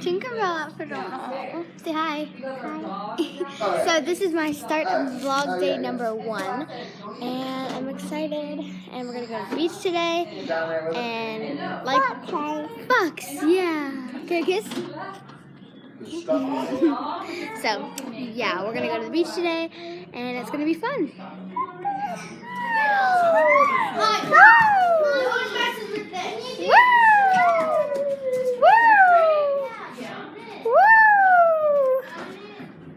Tinkerbell outfit on. Say hi. Hi. So this is my start of vlog day number 1, and I'm excited. And we're gonna go to the beach today. And like bucks, yeah. Can I kiss? So yeah, we're gonna go to the beach today, and it's gonna be fun.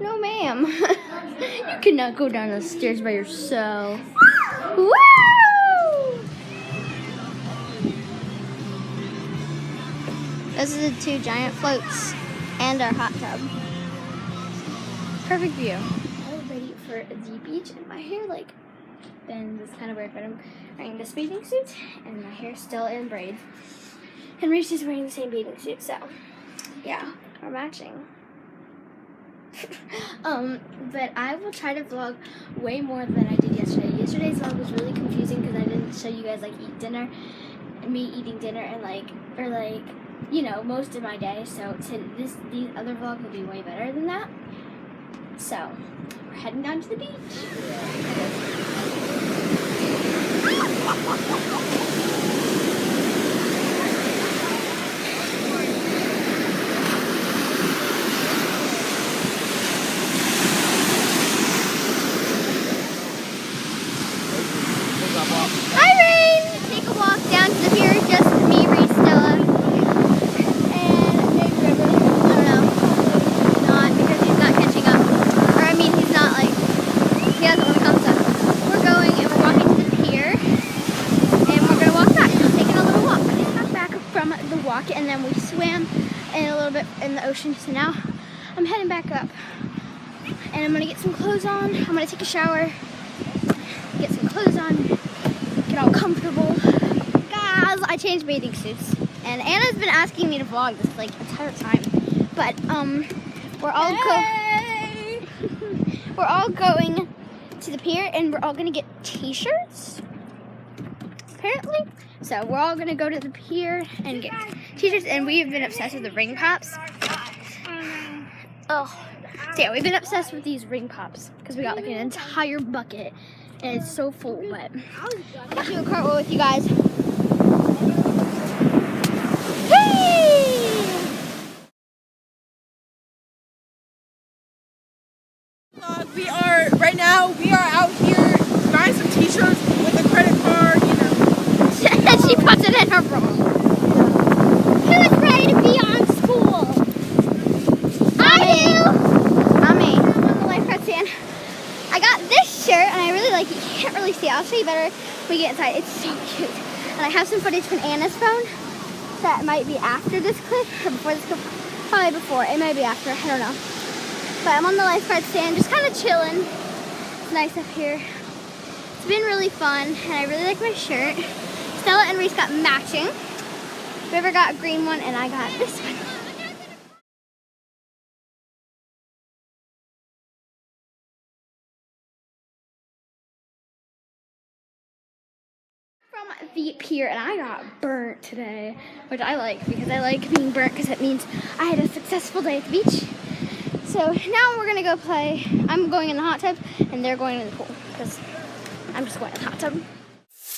No, ma'am. You cannot go down the stairs by yourself. Woo! Those are the 2 giant floats and our hot tub. Perfect view. I'm ready for the beach, and my hair bends. It's kind of weird, but I'm wearing this bathing suit, and my hair's still in braids. And Reese is wearing the same bathing suit, so yeah, we're matching. But I will try to vlog way more than I did yesterday. Yesterday's vlog was really confusing because I didn't show you guys eat dinner, and me eating dinner, and you know, most of my day. So these other vlogs will be way better than that. So we're heading down to the beach. Hi, Rain! Take a walk down to the pier, just me, Reese, Stella, and maybe River. I don't know. Not because he's not catching up. Or I mean, he's not he doesn't want to come, so we're going and we're walking to the pier, and we're going to walk back. We're taking a little walk. We just got back from the walk, and then we swam in a little bit in the ocean, so now I'm heading back up, and I'm going to get some clothes on. I'm going to take a shower, get some clothes on, get all comfortable. Guys, I changed bathing suits, and Anna's been asking me to vlog this entire time, but we're all going to the pier, and we're all gonna get t-shirts apparently. So we're all gonna go to the pier and get t-shirts, and we've been obsessed with the ring pops. Oh, so yeah, we've been obsessed with these ring pops because we got an entire bucket. And it's so full, but I'll do a cartwheel with you guys. Hey! Right now we are out here buying some t-shirts with a credit card, you know. And she puts it in her bra. Who's ready to be on school? I do! Not me. I'm on the lifeguard stand. I got this shirt, and I really like it. You can't really see it. I'll show you better when we get inside. It's so cute. And I have some footage from Anna's phone that might be after this clip, or before this clip. Probably before. It might be after. I don't know. But I'm on the lifeguard stand, just kind of chilling. It's nice up here. It's been really fun, and I really like my shirt. Stella and Reese got matching. River got a green one, and I got this one. From the pier, and I got burnt today, which I like because I like being burnt because it means I had a successful day at the beach. So now we're gonna go play. I'm going in the hot tub, and they're going in the pool because I'm just going in the hot tub.